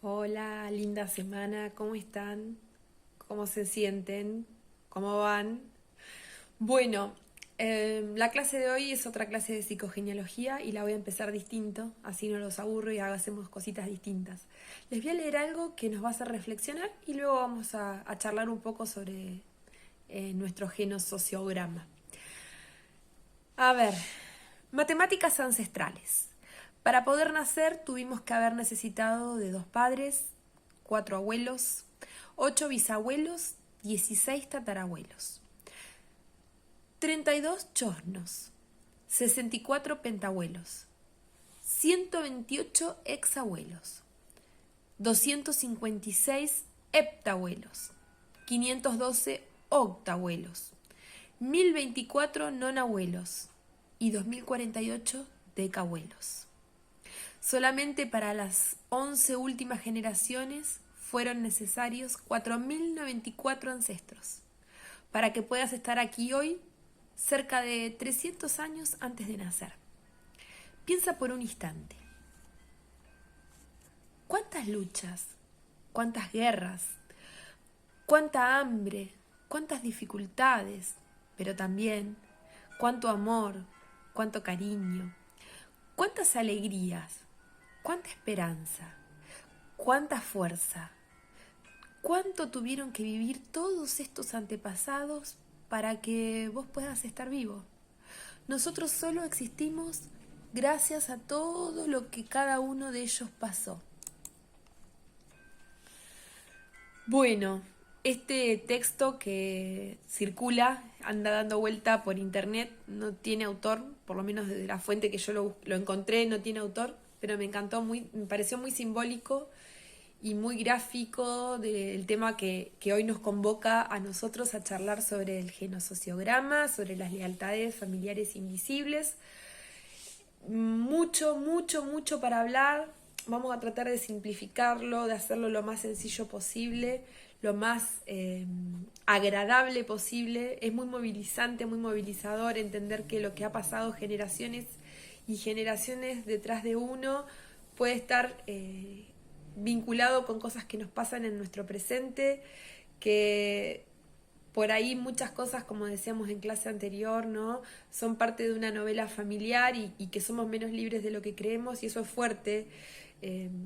Hola, linda semana, ¿cómo están? ¿Cómo se sienten? ¿Cómo van? Bueno, la clase de hoy es otra clase de psicogenealogía y la voy a empezar distinto, así no los aburro y hacemos cositas distintas. Les voy a leer algo que nos va a hacer reflexionar y luego vamos a charlar un poco sobre nuestro genosociograma. A ver, matemáticas ancestrales. Para poder nacer tuvimos que haber necesitado de 2 padres, 4 abuelos, 8 bisabuelos, 16 tatarabuelos, 32 chosnos, 64 pentabuelos, 128 exabuelos, 256 heptabuelos, 512 octabuelos, 1024 nonabuelos y 2048 decabuelos. Solamente para las 11 últimas generaciones fueron necesarios 4094 ancestros para que puedas estar aquí hoy, cerca de 300 años antes de nacer. Piensa por un instante. ¿Cuántas luchas? ¿Cuántas guerras? ¿Cuánta hambre? ¿Cuántas dificultades? Pero también, ¿cuánto amor? ¿Cuánto cariño? ¿Cuántas alegrías? ¿Cuánta esperanza? ¿Cuánta fuerza? ¿Cuánto tuvieron que vivir todos estos antepasados para que vos puedas estar vivo? Nosotros solo existimos gracias a todo lo que cada uno de ellos pasó. Bueno, este texto que circula, anda dando vuelta por internet, no tiene autor, por lo menos desde la fuente que yo lo encontré, no tiene autor, pero me encantó, me pareció muy simbólico y muy gráfico del tema que hoy nos convoca a nosotros a charlar sobre el genosociograma, sobre las lealtades familiares invisibles. Mucho, mucho, mucho para hablar. Vamos a tratar de simplificarlo, de hacerlo lo más sencillo posible, lo más agradable posible. Es muy movilizante, muy movilizador entender que lo que ha pasado generaciones y generaciones detrás de uno puede estar vinculado con cosas que nos pasan en nuestro presente, que por ahí muchas cosas, como decíamos en clase anterior, ¿no? Son parte de una novela familiar y que somos menos libres de lo que creemos y eso es fuerte.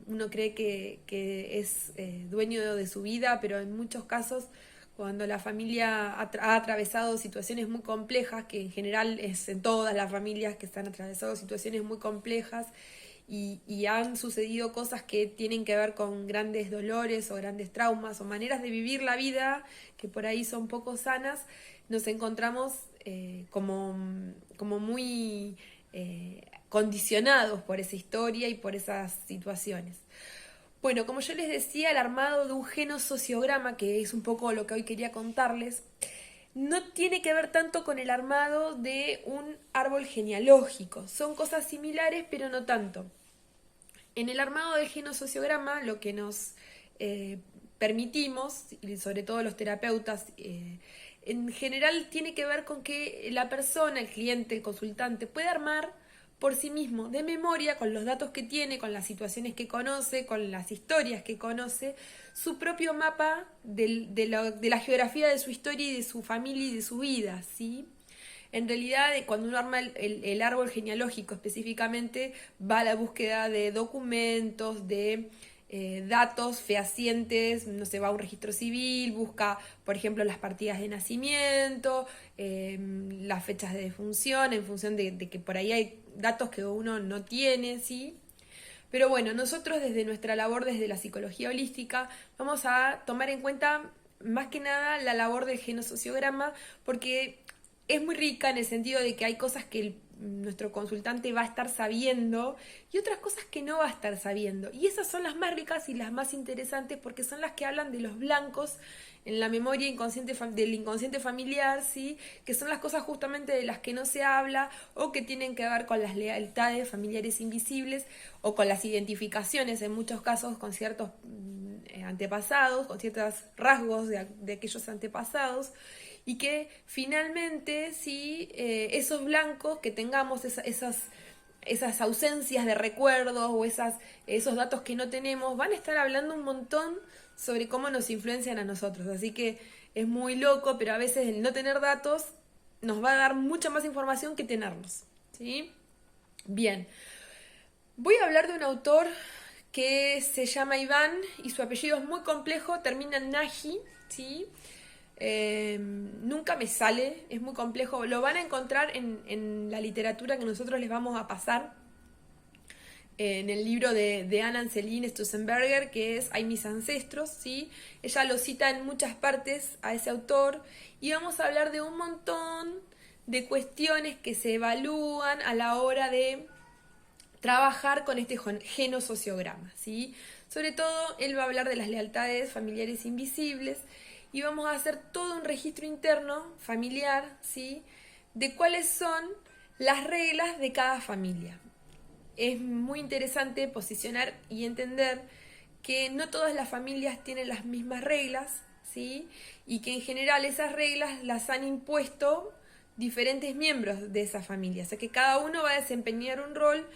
Uno cree que es dueño de su vida, pero en muchos casos cuando la familia ha atravesado situaciones muy complejas, que en general es en todas las familias que están atravesando situaciones muy complejas, y han sucedido cosas que tienen que ver con grandes dolores o grandes traumas o maneras de vivir la vida que por ahí son poco sanas, nos encontramos como muy condicionados por esa historia y por esas situaciones. Bueno, como yo les decía, el armado de un genosociograma, que es un poco lo que hoy quería contarles, no tiene que ver tanto con el armado de un árbol genealógico. Son cosas similares, pero no tanto. En el armado del genosociograma, lo que nos eh, permitimos, y sobre todo los terapeutas, en general tiene que ver con que la persona, el cliente, el consultante, puede armar por sí mismo, de memoria, con los datos que tiene, con las situaciones que conoce, con las historias que conoce, su propio mapa de la geografía de su historia y de su familia y de su vida, ¿sí? En realidad, cuando uno arma el árbol genealógico específicamente, va a la búsqueda de documentos, de datos fehacientes, no sé, va a un registro civil, busca, por ejemplo, las partidas de nacimiento, las fechas de defunción, en función de que por ahí hay datos que uno no tiene, ¿sí? Pero bueno, nosotros desde nuestra labor, desde la psicología holística, vamos a tomar en cuenta más que nada la labor del genosociograma, porque es muy rica en el sentido de que hay cosas que nuestro consultante va a estar sabiendo y otras cosas que no va a estar sabiendo. Y esas son las más ricas y las más interesantes porque son las que hablan de los blancos en la memoria inconsciente del inconsciente familiar, ¿sí? Que son las cosas justamente de las que no se habla o que tienen que ver con las lealtades familiares invisibles o con las identificaciones en muchos casos con ciertos antepasados, con ciertos rasgos de aquellos antepasados y que finalmente sí, esos blancos que tengamos, esas esas ausencias de recuerdos o esos datos que no tenemos, van a estar hablando un montón sobre cómo nos influencian a nosotros. Así que es muy loco, pero a veces el no tener datos nos va a dar mucha más información que tenerlos. ¿Sí? Bien, voy a hablar de un autor que se llama Iván y su apellido es muy complejo, termina en Nagy, ¿sí? Nunca me sale, es muy complejo. Lo van a encontrar en la literatura que nosotros les vamos a pasar, en el libro de Anna Celine Stussenberger, que es Hay mis ancestros, ¿sí? Ella lo cita en muchas partes a ese autor y vamos a hablar de un montón de cuestiones que se evalúan a la hora de trabajar con este genosociograma, ¿sí? Sobre todo, él va a hablar de las lealtades familiares invisibles y vamos a hacer todo un registro interno familiar, ¿sí? De cuáles son las reglas de cada familia. Es muy interesante posicionar y entender que no todas las familias tienen las mismas reglas, ¿sí? Y que en general esas reglas las han impuesto diferentes miembros de esa familia. O sea que cada uno va a desempeñar un rol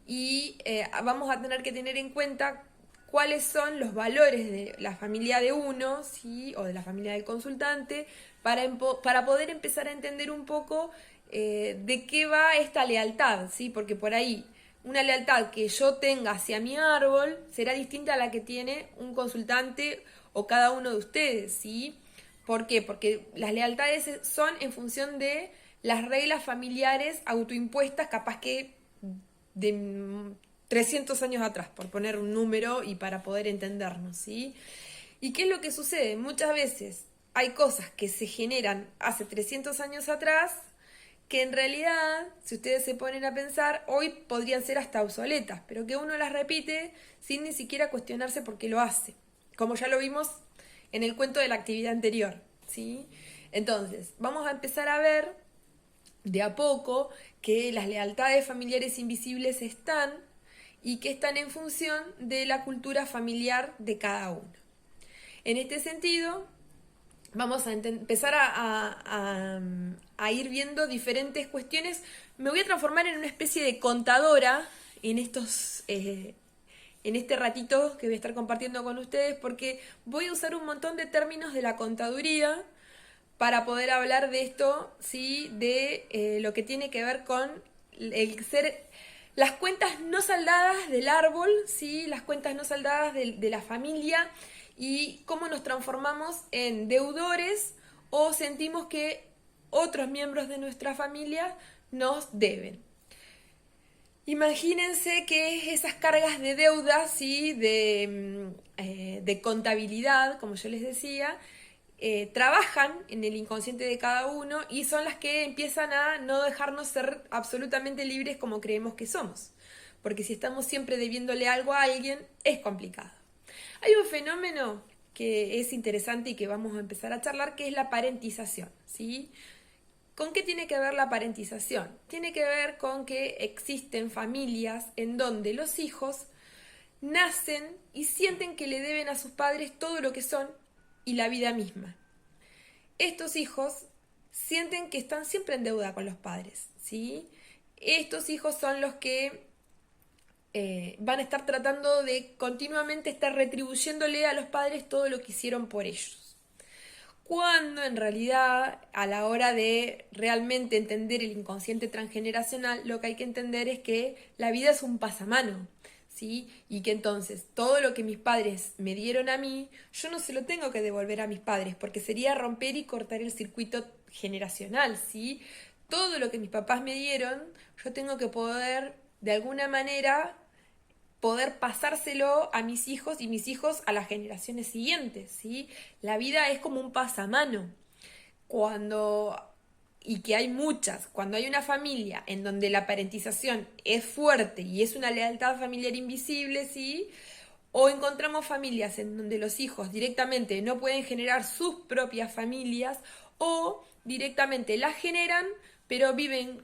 y vamos a tener que tener en cuenta cuáles son los valores de la familia de uno, ¿sí? O de la familia del consultante, para poder empezar a entender un poco de qué va esta lealtad, ¿sí? Porque por ahí una lealtad que yo tenga hacia mi árbol será distinta a la que tiene un consultante o cada uno de ustedes, ¿sí? ¿Por qué? Porque las lealtades son en función de las reglas familiares autoimpuestas, capaz que de 300 años atrás, por poner un número y para poder entendernos, ¿sí? ¿Y qué es lo que sucede? Muchas veces hay cosas que se generan hace 300 años atrás que en realidad, si ustedes se ponen a pensar, hoy podrían ser hasta obsoletas, pero que uno las repite sin ni siquiera cuestionarse por qué lo hace, como ya lo vimos en el cuento de la actividad anterior, ¿sí? Entonces, vamos a empezar a ver de a poco que las lealtades familiares invisibles están y que están en función de la cultura familiar de cada uno. En este sentido, vamos a empezar a ir viendo diferentes cuestiones. Me voy a transformar en una especie de contadora en en este ratito que voy a estar compartiendo con ustedes, porque voy a usar un montón de términos de la contaduría para poder hablar de esto, ¿sí? De lo que tiene que ver con el ser las cuentas no saldadas del árbol, ¿sí? Las cuentas no saldadas de la familia y cómo nos transformamos en deudores o sentimos que otros miembros de nuestra familia nos deben. Imagínense que esas cargas de deuda, ¿sí? De contabilidad, como yo les decía, trabajan en el inconsciente de cada uno y son las que empiezan a no dejarnos ser absolutamente libres como creemos que somos. Porque si estamos siempre debiéndole algo a alguien, es complicado. Hay un fenómeno que es interesante y que vamos a empezar a charlar, que es la parentización, ¿sí? ¿Con qué tiene que ver la parentización? Tiene que ver con que existen familias en donde los hijos nacen y sienten que le deben a sus padres todo lo que son y la vida misma. Estos hijos sienten que están siempre en deuda con los padres, ¿sí? Estos hijos son los que van a estar tratando de continuamente estar retribuyéndole a los padres todo lo que hicieron por ellos. Cuando en realidad, a la hora de realmente entender el inconsciente transgeneracional, lo que hay que entender es que la vida es un pasamano, ¿sí? Y que entonces todo lo que mis padres me dieron a mí, yo no se lo tengo que devolver a mis padres, porque sería romper y cortar el circuito generacional, ¿sí? Todo lo que mis papás me dieron, yo tengo que poder, de alguna manera, poder pasárselo a mis hijos y mis hijos a las generaciones siguientes, ¿sí? La vida es como un pasamano. Y que hay muchas, cuando hay una familia en donde la parentización es fuerte y es una lealtad familiar invisible, ¿sí? O encontramos familias en donde los hijos directamente no pueden generar sus propias familias o directamente las generan, pero viven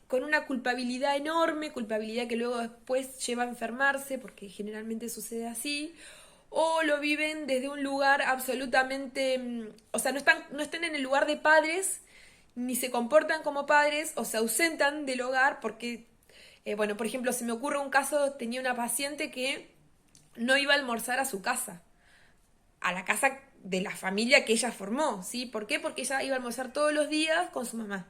con una culpabilidad enorme, culpabilidad que luego después lleva a enfermarse, porque generalmente sucede así, o lo viven desde un lugar absolutamente, o sea, no están en el lugar de padres, ni se comportan como padres, o se ausentan del hogar porque Bueno, por ejemplo, se me ocurre un caso, tenía una paciente que no iba a almorzar a su casa, a la casa de la familia que ella formó, ¿sí? ¿Por qué? Porque ella iba a almorzar todos los días con su mamá,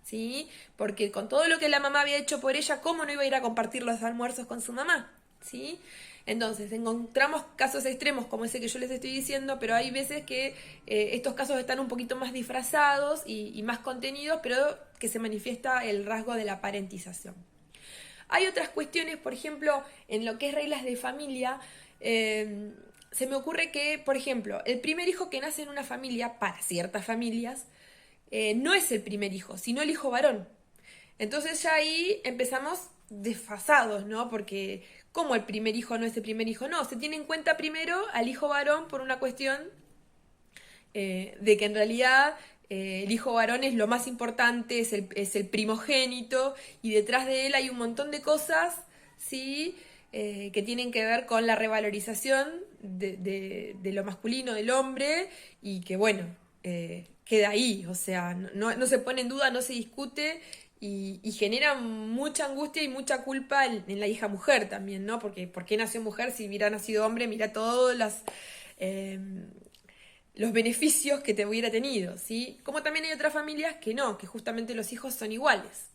¿sí? Porque con todo lo que la mamá había hecho por ella, ¿cómo no iba a ir a compartir los almuerzos con su mamá? ¿Sí? Entonces, encontramos casos extremos como ese que yo les estoy diciendo, pero hay veces que estos casos están un poquito más disfrazados y más contenidos, pero que se manifiesta el rasgo de la parentización. Hay otras cuestiones, por ejemplo, en lo que es reglas de familia, se me ocurre que, por ejemplo, el primer hijo que nace en una familia, para ciertas familias, no es el primer hijo, sino el hijo varón. Entonces ya ahí empezamos desfasados, ¿no? Porque como el primer hijo no es el primer hijo, no, se tiene en cuenta primero al hijo varón por una cuestión de que en realidad el hijo varón es lo más importante, es el primogénito, y detrás de él hay un montón de cosas, ¿sí? Que tienen que ver con la revalorización de lo masculino del hombre, y que bueno, queda ahí, o sea, no se pone en duda, no se discute. Y genera mucha angustia y mucha culpa en la hija mujer también, ¿no? Porque ¿por qué nació mujer si hubiera nacido hombre? Mira todas las los beneficios que te hubiera tenido, ¿sí? Como también hay otras familias que no, que justamente los hijos son iguales.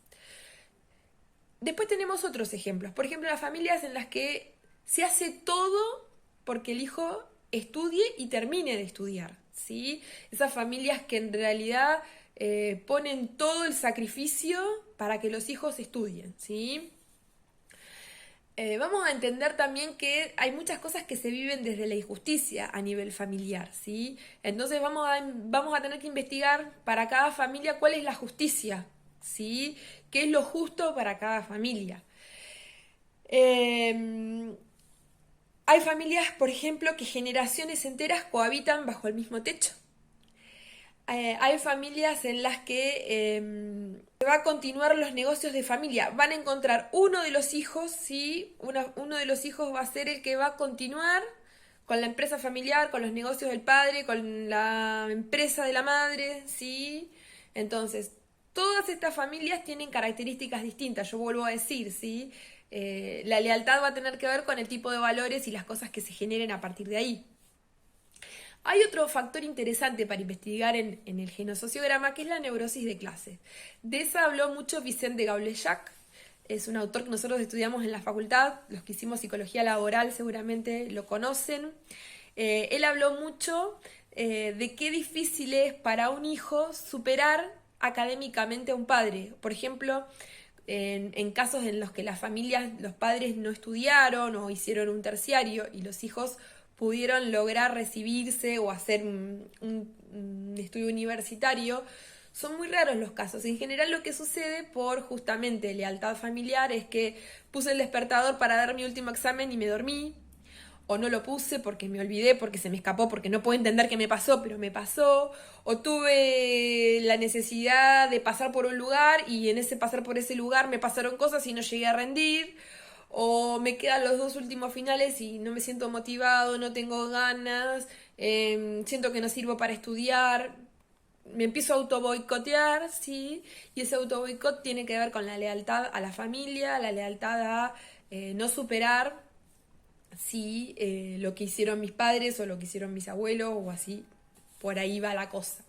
Después tenemos otros ejemplos, por ejemplo, las familias en las que se hace todo porque el hijo estudie y termine de estudiar, ¿sí? Esas familias que en realidad ponen todo el sacrificio para que los hijos estudien, ¿sí? Vamos a entender también que hay muchas cosas que se viven desde la injusticia a nivel familiar, ¿sí? Entonces vamos a tener que investigar para cada familia cuál es la justicia, ¿sí? ¿Qué es lo justo para cada familia? Eh, Hay familias, por ejemplo, que generaciones enteras cohabitan bajo el mismo techo. Hay familias en las que va a continuar los negocios de familia. Van a encontrar uno de los hijos, ¿sí? Uno de los hijos va a ser el que va a continuar con la empresa familiar, con los negocios del padre, con la empresa de la madre, ¿sí? Entonces, todas estas familias tienen características distintas, yo vuelvo a decir, ¿sí? La lealtad va a tener que ver con el tipo de valores y las cosas que se generen a partir de ahí. Hay otro factor interesante para investigar en el genosociograma, que es la neurosis de clase. De esa habló mucho Vicente Gauleyac, es un autor que nosotros estudiamos en la facultad, los que hicimos psicología laboral seguramente lo conocen. Él habló mucho de qué difícil es para un hijo superar académicamente a un padre. Por ejemplo, en casos en los que las familias, los padres no estudiaron o hicieron un terciario y los hijos pudieron lograr recibirse o hacer un estudio universitario, son muy raros los casos. En general lo que sucede por justamente lealtad familiar es que puse el despertador para dar mi último examen y me dormí, o no lo puse porque me olvidé, porque se me escapó, porque no puedo entender qué me pasó, pero me pasó, o tuve la necesidad de pasar por un lugar y en ese pasar por ese lugar me pasaron cosas y no llegué a rendir, o me quedan los dos últimos finales y no me siento motivado, no tengo ganas, siento que no sirvo para estudiar, me empiezo a auto boicotear, ¿sí? Y ese auto boicot tiene que ver con la lealtad a la familia, la lealtad a no superar, sí, lo que hicieron mis padres o lo que hicieron mis abuelos o así, por ahí va la cosa.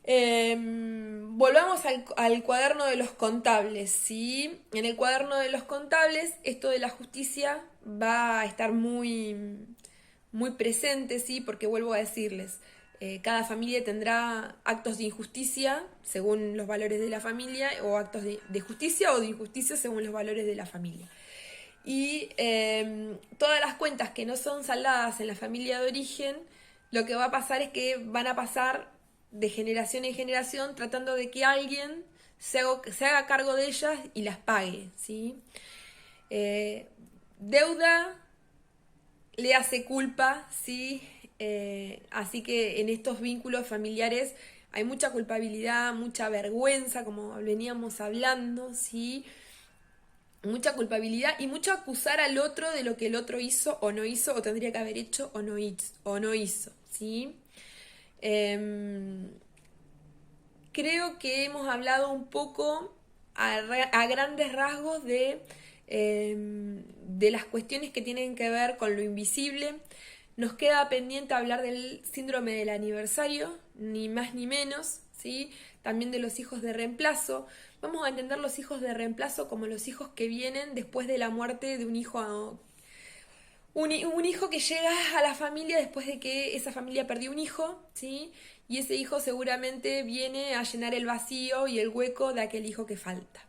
Volvamos al cuaderno de los contables, ¿sí? En el cuaderno de los contables esto de la justicia va a estar muy presente, ¿sí? Porque vuelvo a decirles, cada familia tendrá actos de injusticia según los valores de la familia, o actos de justicia o de injusticia según los valores de la familia. Y todas las cuentas que no son saldadas en la familia de origen, lo que va a pasar es que van a pasar de generación en generación tratando de que alguien se haga cargo de ellas y las pague, ¿sí? Deuda le hace culpa, ¿sí? Así que en estos vínculos familiares hay mucha culpabilidad, mucha vergüenza, como veníamos hablando, ¿sí? Mucha culpabilidad y mucho acusar al otro de lo que el otro hizo o no hizo, o tendría que haber hecho o no hizo, ¿sí? Creo que hemos hablado un poco a grandes rasgos de las cuestiones que tienen que ver con lo invisible. Nos queda pendiente hablar del síndrome del aniversario, ni más ni menos, ¿sí? También de los hijos de reemplazo. Vamos a entender los hijos de reemplazo como los hijos que vienen después de la muerte de un hijo, un hijo que llega a la familia después de que esa familia perdió un hijo, ¿sí? Y ese hijo seguramente viene a llenar el vacío y el hueco de aquel hijo que falta.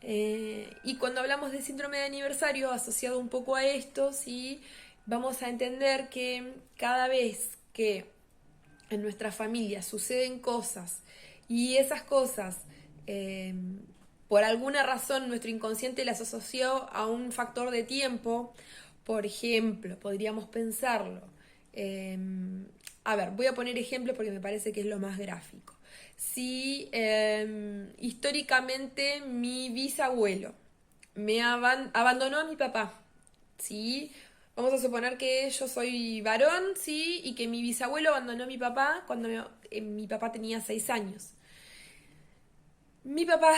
Y cuando hablamos de síndrome de aniversario, asociado un poco a esto, ¿sí? Vamos a entender que cada vez que en nuestra familia suceden cosas y esas cosas, por alguna razón, nuestro inconsciente las asoció a un factor de tiempo. Por ejemplo, podríamos pensarlo. eh, a ver, voy a poner ejemplos porque me parece que es lo más gráfico. Si históricamente mi bisabuelo me abandonó a mi papá, ¿sí? Vamos a suponer que yo soy varón, ¿sí? Y que mi bisabuelo abandonó a mi papá cuando mi papá tenía 6 años. Mi papá,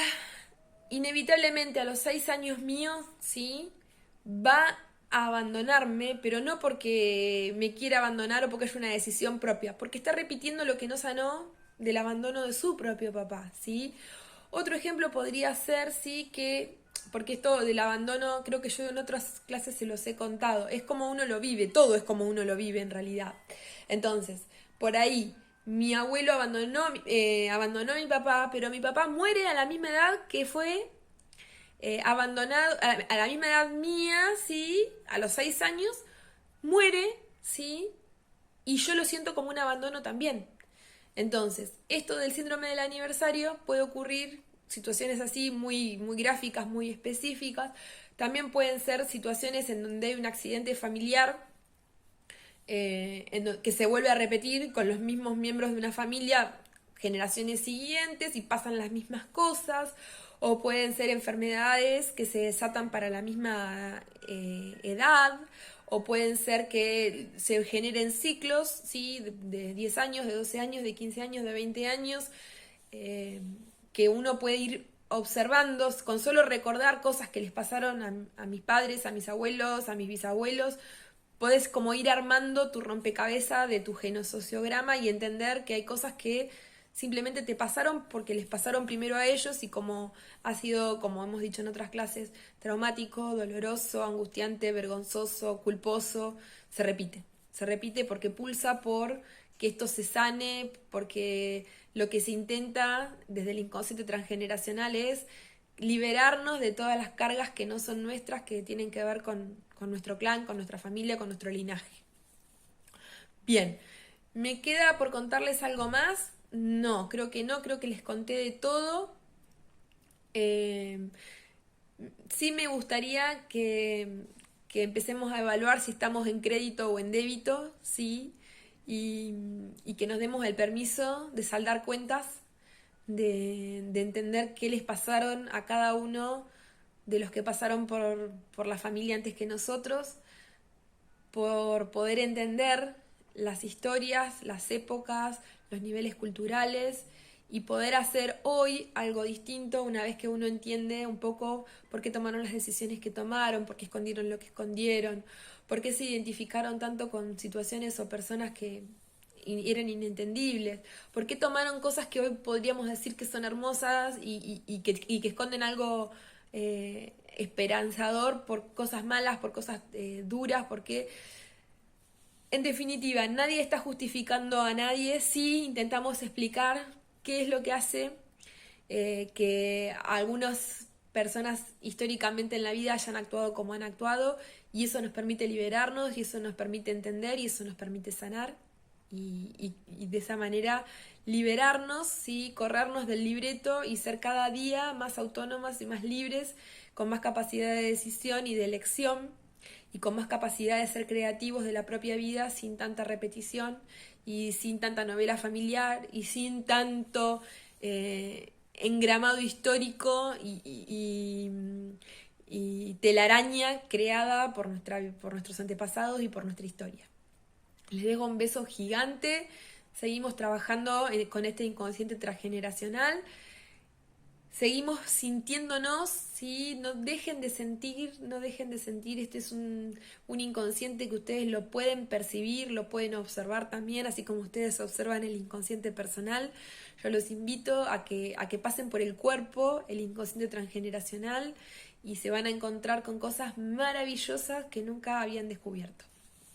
inevitablemente a los 6 años míos, ¿sí? Va a abandonarme, pero no porque me quiera abandonar o porque es una decisión propia, porque está repitiendo lo que no sanó del abandono de su propio papá, ¿sí? Otro ejemplo podría ser, sí, que, porque esto del abandono, creo que yo en otras clases se los he contado, es como uno lo vive, todo es como uno lo vive en realidad. Entonces, por ahí, mi abuelo abandonó a mi papá, pero mi papá muere a la misma edad que fue abandonado, a la misma edad mía, ¿sí? A los 6 años, muere, ¿sí? Y yo lo siento como un abandono también. Entonces, esto del síndrome del aniversario puede ocurrir situaciones así muy, muy gráficas, muy específicas. También pueden ser situaciones en donde hay un accidente familiar que se vuelve a repetir con los mismos miembros de una familia generaciones siguientes y pasan las mismas cosas, o pueden ser enfermedades que se desatan para la misma edad, o pueden ser que se generen ciclos, ¿sí? De 10 años, de 12 años, de 15 años, de 20 años, eh, que uno puede ir observando con solo recordar cosas que les pasaron a mis padres, a mis abuelos, a mis bisabuelos. Podés como ir armando tu rompecabezas de tu genosociograma y entender que hay cosas que simplemente te pasaron porque les pasaron primero a ellos y como ha sido, como hemos dicho en otras clases, traumático, doloroso, angustiante, vergonzoso, culposo, se repite. Se repite porque pulsa por que esto se sane, porque lo que se intenta desde el inconsciente transgeneracional es liberarnos de todas las cargas que no son nuestras, que tienen que ver con nuestro clan, con nuestra familia, con nuestro linaje. Bien, ¿me queda por contarles algo más? No, creo que les conté de todo. Eh, sí me gustaría que empecemos a evaluar si estamos en crédito o en débito, sí, y que nos demos el permiso de saldar cuentas, de entender qué les pasaron a cada uno de los que pasaron por la familia antes que nosotros, por poder entender las historias, las épocas, los niveles culturales y poder hacer hoy algo distinto una vez que uno entiende un poco por qué tomaron las decisiones que tomaron, por qué escondieron lo que escondieron, por qué se identificaron tanto con situaciones o personas que eran inentendibles, por qué tomaron cosas que hoy podríamos decir que son hermosas y que esconden algo esperanzador por cosas malas, por cosas duras, porque en definitiva nadie está justificando a nadie si intentamos explicar qué es lo que hace que algunas personas históricamente en la vida hayan actuado como han actuado, y eso nos permite liberarnos y eso nos permite entender y eso nos permite sanar y de esa manera liberarnos, ¿sí? Corrernos del libreto y ser cada día más autónomas y más libres, con más capacidad de decisión y de elección y con más capacidad de ser creativos de la propia vida sin tanta repetición y sin tanta novela familiar y sin tanto engramado histórico y telaraña creada por nuestros antepasados y por nuestra historia. Les dejo un beso gigante. Seguimos trabajando con este inconsciente transgeneracional. seguimos sintiéndonos, ¿sí? No dejen de sentir, no dejen de sentir. Este es un inconsciente que ustedes lo pueden percibir, lo pueden observar también, así como ustedes observan el inconsciente personal. Yo los invito a que pasen por el cuerpo, el inconsciente transgeneracional, y se van a encontrar con cosas maravillosas que nunca habían descubierto.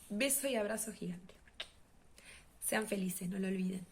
Beso y abrazo gigante. Sean felices, no lo olviden.